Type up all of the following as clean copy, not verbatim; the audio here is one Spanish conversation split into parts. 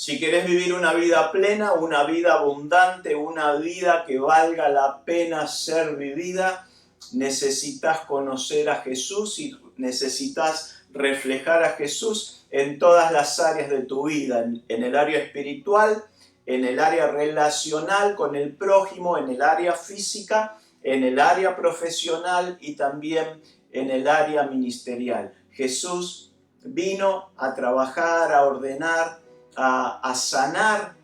Si querés vivir una vida plena, una vida abundante, una vida que valga la pena ser vivida, necesitas conocer a Jesús y necesitas reflejar a Jesús en todas las áreas de tu vida, en el área espiritual, en el área relacional con el prójimo, en el área física, en el área profesional y también en el área ministerial. Jesús vino a trabajar, a ordenar, a sanar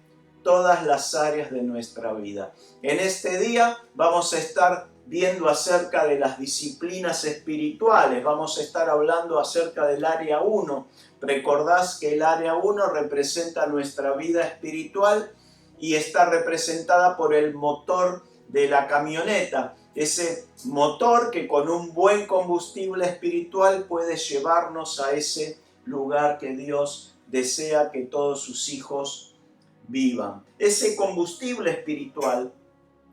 todas las áreas de nuestra vida. En este día vamos a estar viendo acerca de las disciplinas espirituales, vamos a estar hablando acerca del área 1. Recordás que el área 1 representa nuestra vida espiritual y está representada por el motor de la camioneta, ese motor que con un buen combustible espiritual puede llevarnos a ese lugar que Dios desea que todos sus hijos vivan. Ese combustible espiritual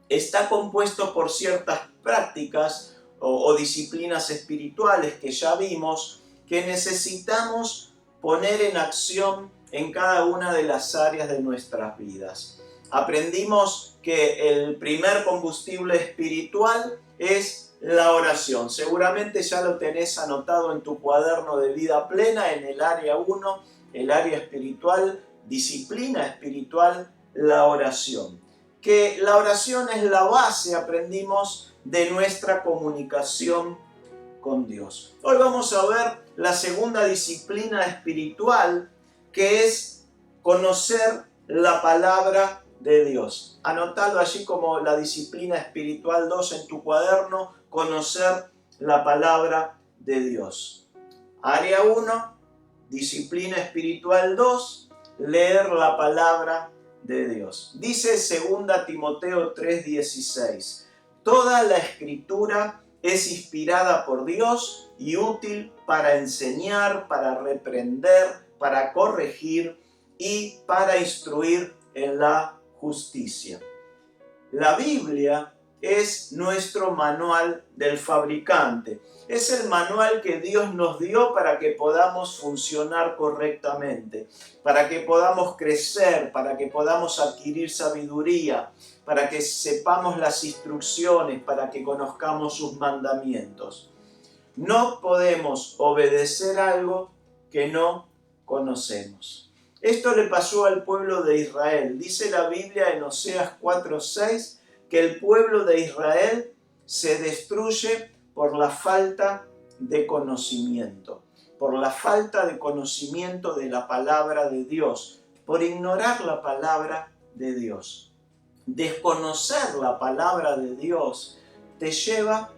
está compuesto por ciertas prácticas o disciplinas espirituales que ya vimos que necesitamos poner en acción en cada una de las áreas de nuestras vidas. Aprendimos que el primer combustible espiritual es la oración. Seguramente ya lo tenés anotado en tu cuaderno de vida plena, en el área 1, el área espiritual, disciplina espiritual, la oración. Que la oración es la base, aprendimos, de nuestra comunicación con Dios. Hoy vamos a ver la segunda disciplina espiritual, que es conocer la palabra de Dios. Anotalo allí como la disciplina espiritual 2 en tu cuaderno, conocer la palabra de Dios. Área 1, disciplina espiritual 2, leer la palabra de Dios. Dice 2 Timoteo 3:16, toda la escritura es inspirada por Dios y útil para enseñar, para reprender, para corregir y para instruir en la justicia. La Biblia es nuestro manual del fabricante. Es el manual que Dios nos dio para que podamos funcionar correctamente, para que podamos crecer, para que podamos adquirir sabiduría, para que sepamos las instrucciones, para que conozcamos sus mandamientos. No podemos obedecer algo que no conocemos. Esto le pasó al pueblo de Israel. Dice la Biblia en Oseas 4:6 que el pueblo de Israel se destruye por la falta de conocimiento, por la falta de conocimiento de la palabra de Dios, por ignorar la palabra de Dios. Desconocer la palabra de Dios te lleva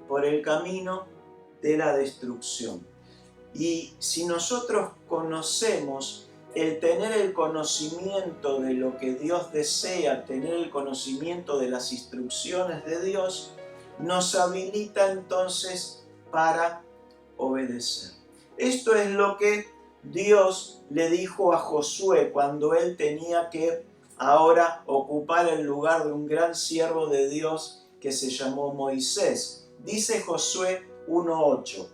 por el camino de la destrucción. Y si nosotros conocemos, el tener el conocimiento de lo que Dios desea, tener el conocimiento de las instrucciones de Dios, nos habilita entonces para obedecer. Esto es lo que Dios le dijo a Josué cuando él tenía que ahora ocupar el lugar de un gran siervo de Dios que se llamó Moisés. Dice Josué 1:8,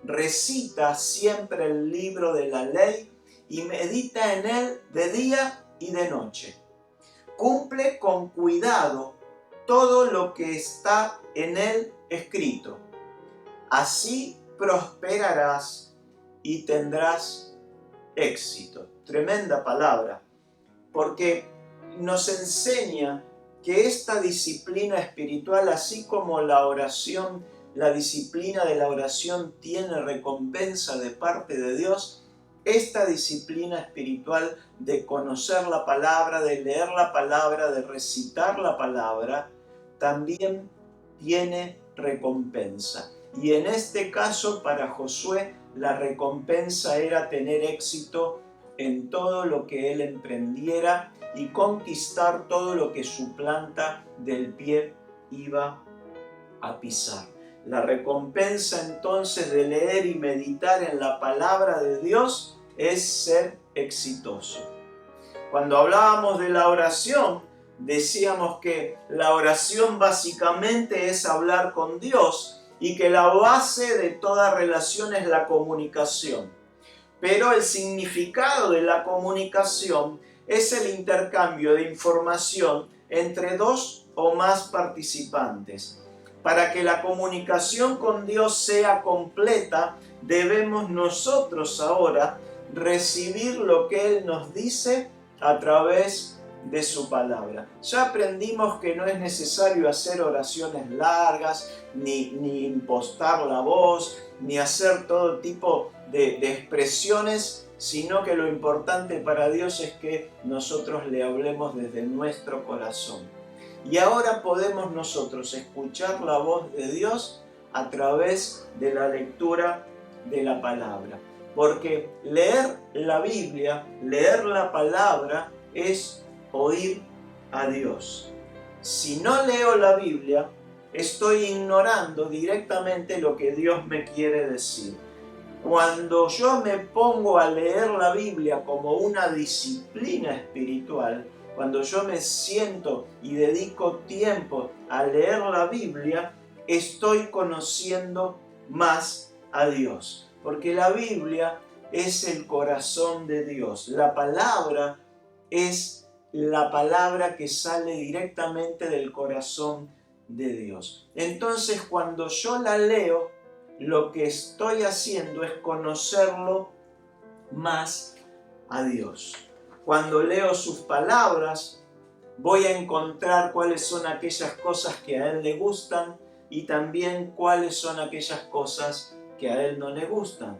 recita siempre el libro de la ley y medita en él de día y de noche. Cumple con cuidado todo lo que está en él escrito. Así prosperarás y tendrás éxito. Tremenda palabra, porque nos enseña que esta disciplina espiritual, así como la oración, la disciplina de la oración tiene recompensa de parte de Dios, esta disciplina espiritual de conocer la palabra, de leer la palabra, de recitar la palabra, también tiene recompensa. Y en este caso, para Josué, la recompensa era tener éxito en todo lo que él emprendiera y conquistar todo lo que su planta del pie iba a pisar. La recompensa entonces de leer y meditar en la palabra de Dios es ser exitoso. Cuando hablábamos de la oración, decíamos que la oración básicamente es hablar con Dios y que la base de toda relación es la comunicación. Pero el significado de la comunicación es el intercambio de información entre dos o más participantes. Para que la comunicación con Dios sea completa, debemos nosotros ahora recibir lo que Él nos dice a través de su palabra. Ya aprendimos que no es necesario hacer oraciones largas, ni impostar la voz, ni hacer todo tipo de expresiones, sino que lo importante para Dios es que nosotros le hablemos desde nuestro corazón. Y ahora podemos nosotros escuchar la voz de Dios a través de la lectura de la palabra. Porque leer la Biblia, leer la palabra, es oír a Dios. Si no leo la Biblia, estoy ignorando directamente lo que Dios me quiere decir. Cuando yo me pongo a leer la Biblia como una disciplina espiritual, cuando yo me siento y dedico tiempo a leer la Biblia, estoy conociendo más a Dios. Porque la Biblia es el corazón de Dios. La palabra es la palabra que sale directamente del corazón de Dios. Entonces, cuando yo la leo, lo que estoy haciendo es conocerlo más a Dios. Cuando leo sus palabras, voy a encontrar cuáles son aquellas cosas que a Él le gustan y también cuáles son aquellas cosas que a Él no le gustan.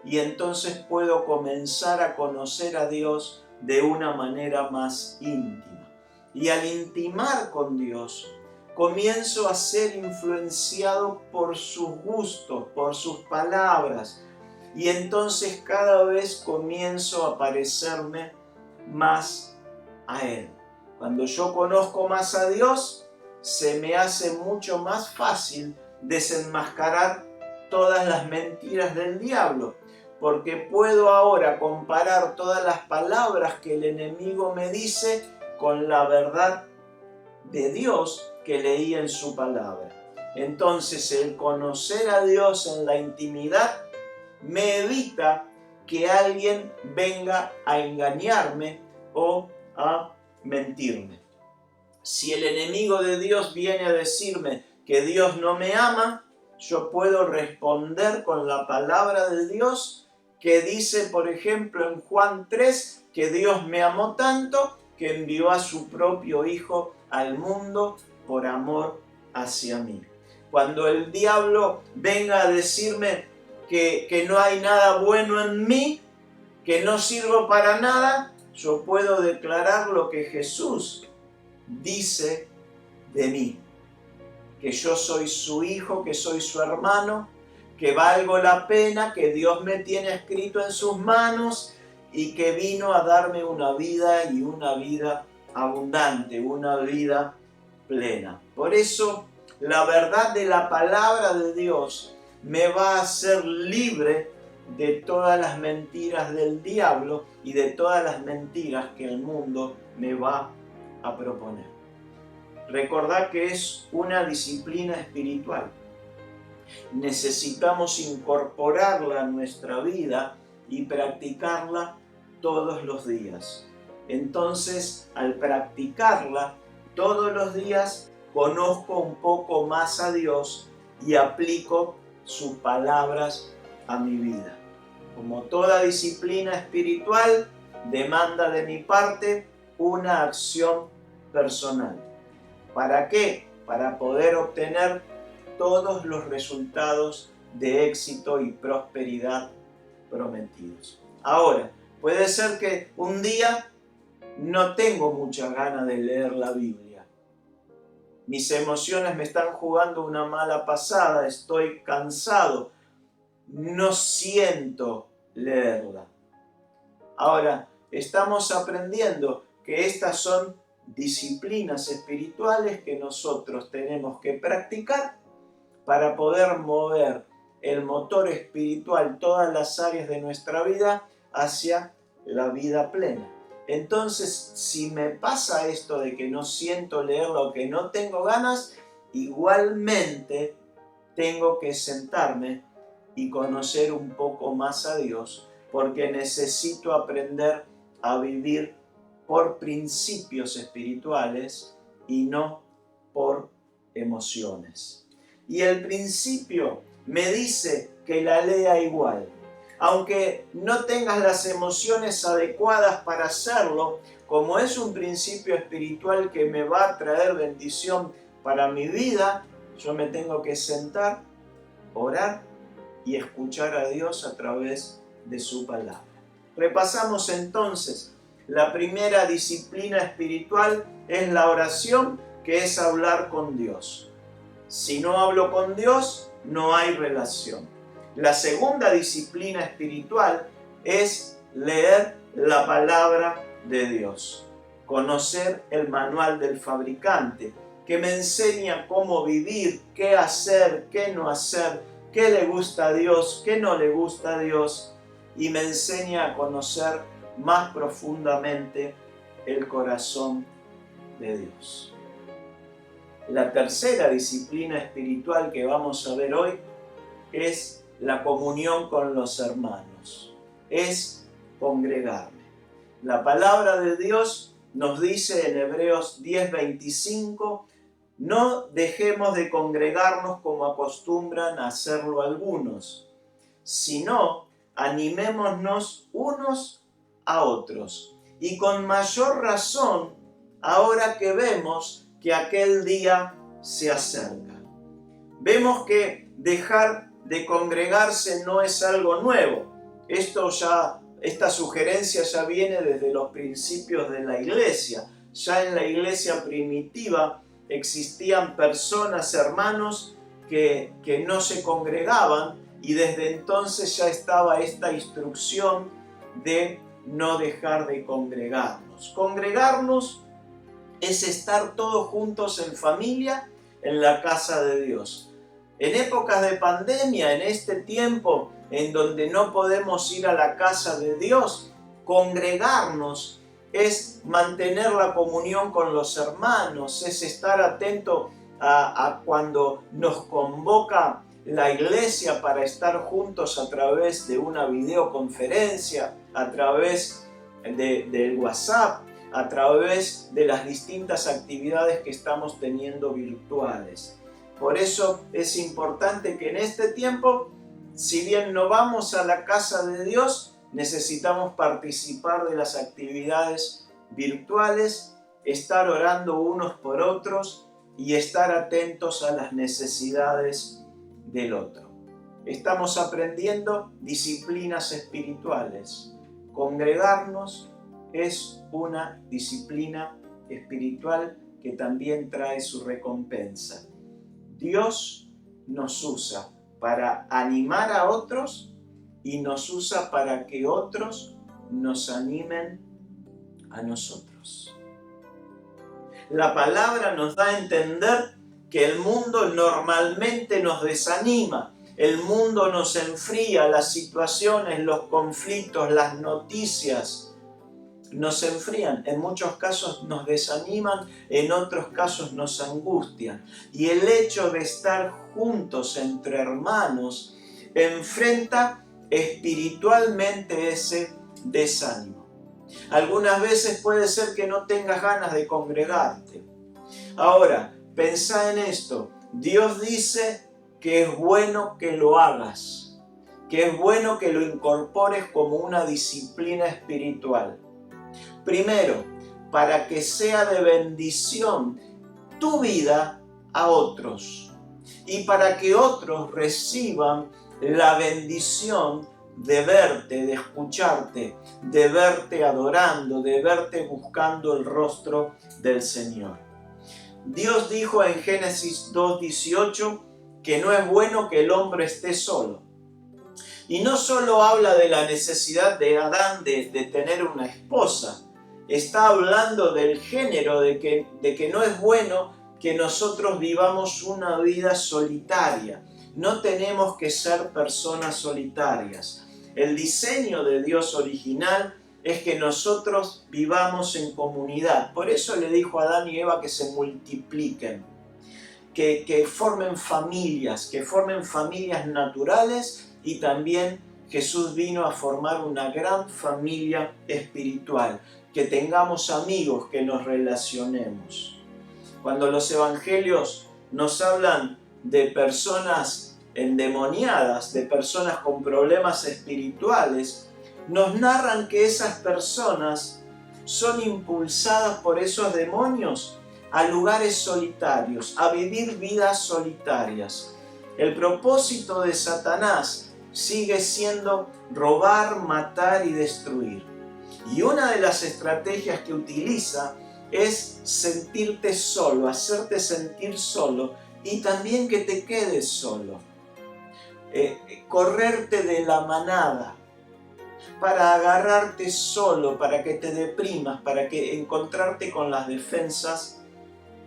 Y entonces puedo comenzar a conocer a Dios de una manera más íntima. Y al intimar con Dios, comienzo a ser influenciado por sus gustos, por sus palabras. Y entonces cada vez comienzo a parecerme más a Él. Cuando yo conozco más a Dios, se me hace mucho más fácil desenmascarar todas las mentiras del diablo, porque puedo ahora comparar todas las palabras que el enemigo me dice con la verdad de Dios que leí en su palabra. Entonces, el conocer a Dios en la intimidad me evita que alguien venga a engañarme o a mentirme. Si el enemigo de Dios viene a decirme que Dios no me ama, yo puedo responder con la palabra de Dios que dice, por ejemplo, en Juan 3, que Dios me amó tanto que envió a su propio Hijo al mundo por amor hacia mí. Cuando el diablo venga a decirme que no hay nada bueno en mí, que no sirvo para nada, yo puedo declarar lo que Jesús dice de mí, que yo soy su hijo, que soy su hermano, que valgo la pena, que Dios me tiene escrito en sus manos y que vino a darme una vida y una vida abundante, una vida plena. Por eso, la verdad de la palabra de Dios me va a hacer libre de todas las mentiras del diablo y de todas las mentiras que el mundo me va a proponer. Recordad que es una disciplina espiritual. Necesitamos incorporarla a nuestra vida y practicarla todos los días. Entonces, al practicarla todos los días, conozco un poco más a Dios y aplico sus palabras a mi vida. Como toda disciplina espiritual, demanda de mi parte una acción personal. ¿Para qué? Para poder obtener todos los resultados de éxito y prosperidad prometidos. Ahora, puede ser que un día no tengo muchas ganas de leer la Biblia. Mis emociones me están jugando una mala pasada, estoy cansado, no siento leerla. Ahora, estamos aprendiendo que estas son disciplinas espirituales que nosotros tenemos que practicar para poder mover el motor espiritual, todas las áreas de nuestra vida, hacia la vida plena. Entonces, si me pasa esto de que no siento leerlo o que no tengo ganas, igualmente tengo que sentarme y conocer un poco más a Dios, porque necesito aprender a vivir por principios espirituales y no por emociones. Y el principio me dice que la lea igual. Aunque no tengas las emociones adecuadas para hacerlo, como es un principio espiritual que me va a traer bendición para mi vida, yo me tengo que sentar, orar y escuchar a Dios a través de su palabra. Repasamos entonces. La primera disciplina espiritual es la oración, que es hablar con Dios. Si no hablo con Dios, no hay relación. La segunda disciplina espiritual es leer la palabra de Dios, conocer el manual del fabricante, que me enseña cómo vivir, qué hacer, qué no hacer, qué le gusta a Dios, qué no le gusta a Dios, y me enseña a conocer más profundamente el corazón de Dios. La tercera disciplina espiritual que vamos a ver hoy es la comunión con los hermanos, es congregarme. La palabra de Dios nos dice en Hebreos 10:25, no dejemos de congregarnos como acostumbran a hacerlo algunos, sino animémonos unos a otros, y con mayor razón ahora que vemos que aquel día se acerca. Vemos que dejar de congregarse no es algo nuevo. Esta sugerencia ya viene desde los principios de la iglesia. Ya en la iglesia primitiva existían personas, hermanos, que no se congregaban, y desde entonces ya estaba esta instrucción de no dejar de congregarnos. Congregarnos es estar todos juntos en familia en la casa de Dios. En épocas de pandemia, en este tiempo en donde no podemos ir a la casa de Dios, congregarnos es mantener la comunión con los hermanos, es estar atento a cuando nos convoca la iglesia para estar juntos a través de una videoconferencia, a través del WhatsApp, a través de las distintas actividades que estamos teniendo virtuales. Por eso es importante que en este tiempo, si bien no vamos a la casa de Dios, necesitamos participar de las actividades virtuales, estar orando unos por otros y estar atentos a las necesidades del otro. Estamos aprendiendo disciplinas espirituales. Congregarnos es una disciplina espiritual que también trae su recompensa. Dios nos usa para animar a otros y nos usa para que otros nos animen a nosotros. La palabra nos da a entender que el mundo normalmente nos desanima, el mundo nos enfría, las situaciones, los conflictos, las noticias nos enfrían, en muchos casos nos desaniman, en otros casos nos angustian. Y el hecho de estar juntos entre hermanos enfrenta espiritualmente ese desánimo. Algunas veces puede ser que no tengas ganas de congregarte. Ahora, pensá en esto. Dios dice que es bueno que lo hagas, que es bueno que lo incorpores como una disciplina espiritual. Primero, para que sea de bendición tu vida a otros y para que otros reciban la bendición de verte, de escucharte, de verte adorando, de verte buscando el rostro del Señor. Dios dijo en Génesis 2:18 que no es bueno que el hombre esté solo. Y no solo habla de la necesidad de Adán de tener una esposa, está hablando del género, de que no es bueno que nosotros vivamos una vida solitaria. No tenemos que ser personas solitarias. El diseño de Dios original es que nosotros vivamos en comunidad. Por eso le dijo a Adán y Eva que se multipliquen, que formen familias naturales, y también Jesús vino a formar una gran familia espiritual. que tengamos amigos, que nos relacionemos. Cuando los evangelios nos hablan de personas endemoniadas, de personas con problemas espirituales, nos narran que esas personas son impulsadas por esos demonios a lugares solitarios, a vivir vidas solitarias. El propósito de Satanás sigue siendo robar, matar y destruir. Y una de las estrategias que utiliza es sentirte solo, hacerte sentir solo y también que te quedes solo. Correrte de la manada para agarrarte solo, para que te deprimas, para que encontrarte con las defensas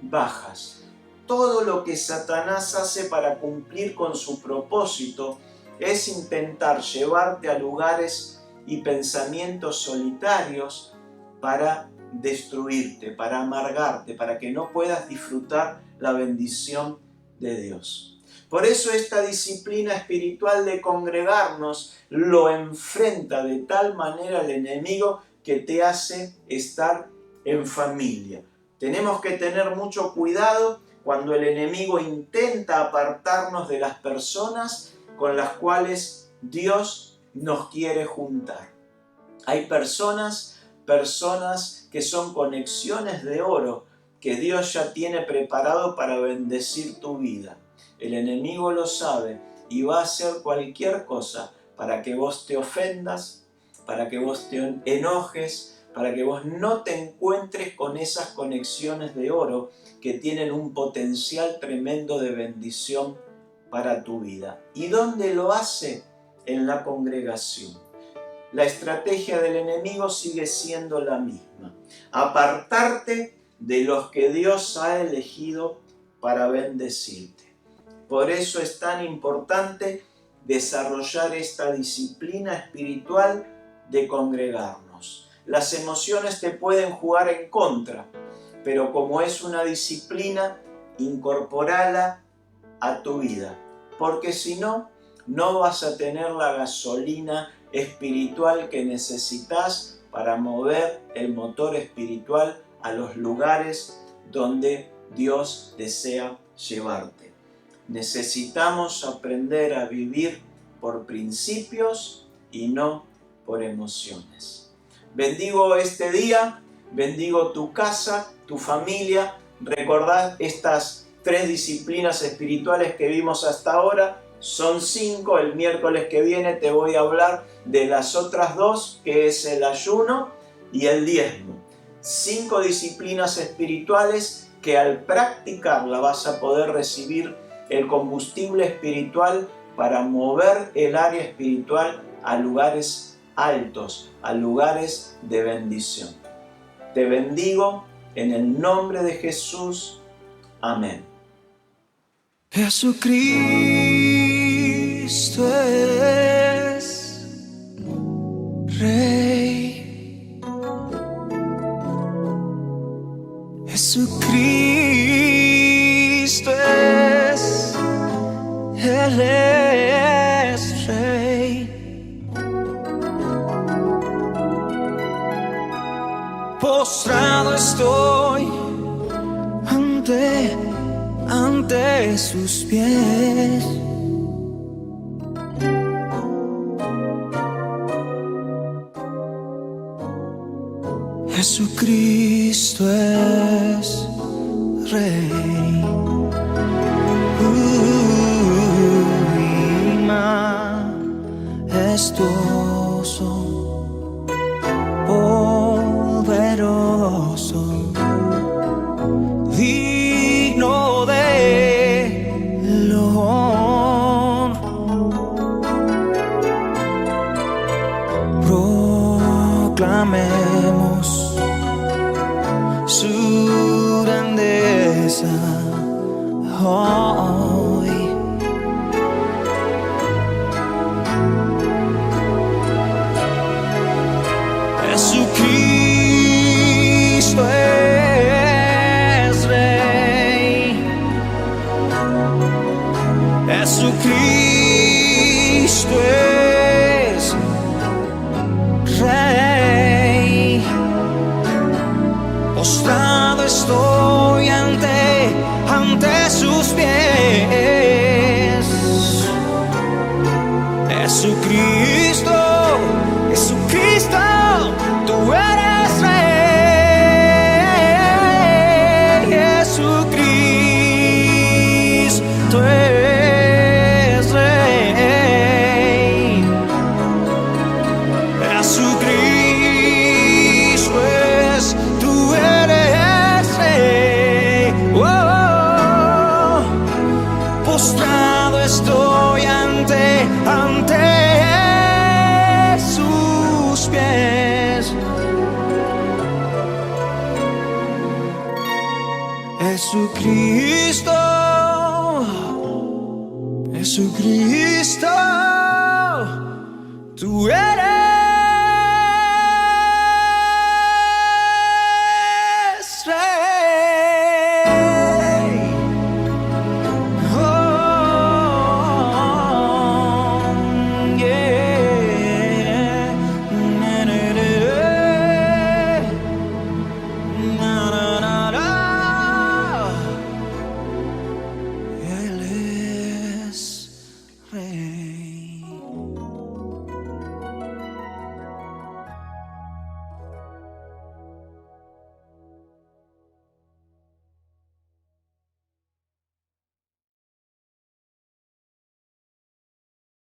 bajas. Todo lo que Satanás hace para cumplir con su propósito es intentar llevarte a lugares y pensamientos solitarios para destruirte, para amargarte, para que no puedas disfrutar la bendición de Dios. Por eso esta disciplina espiritual de congregarnos lo enfrenta de tal manera el enemigo que te hace estar en familia. Tenemos que tener mucho cuidado cuando el enemigo intenta apartarnos de las personas con las cuales Dios nos quiere juntar. Hay personas que son conexiones de oro que Dios ya tiene preparado para bendecir tu vida. El enemigo lo sabe y va a hacer cualquier cosa para que vos te ofendas, para que vos te enojes, para que vos no te encuentres con esas conexiones de oro que tienen un potencial tremendo de bendición para tu vida. ¿Y dónde lo hace? En la congregación. La estrategia del enemigo sigue siendo la misma: apartarte de los que Dios ha elegido para bendecirte. Por eso es tan importante desarrollar esta disciplina espiritual de congregarnos. Las emociones te pueden jugar en contra, pero como es una disciplina, incorporala a tu vida, porque si no, no vas a tener la gasolina espiritual que necesitas para mover el motor espiritual a los lugares donde Dios desea llevarte. Necesitamos aprender a vivir por principios y no por emociones. Bendigo este día, bendigo tu casa, tu familia. Recordad estas 3 disciplinas espirituales que vimos hasta ahora. Son 5, el miércoles que viene te voy a hablar de las otras 2, que es el ayuno y el diezmo. 5 disciplinas espirituales que al practicarla vas a poder recibir el combustible espiritual para mover el área espiritual a lugares altos, a lugares de bendición. Te bendigo en el nombre de Jesús. Amén. Jesucristo es Rey. Jesucristo es, Él es Rey. Postrado estoy ante sus pies. Jesucristo es Rey. Majestuoso, poderoso, digno de loor. Proclamemos su grandeza hoy. Jesucristo es Rey. Jesucristo es Rey. ante sus pies. Jesucristo, Jesucristo, tú eres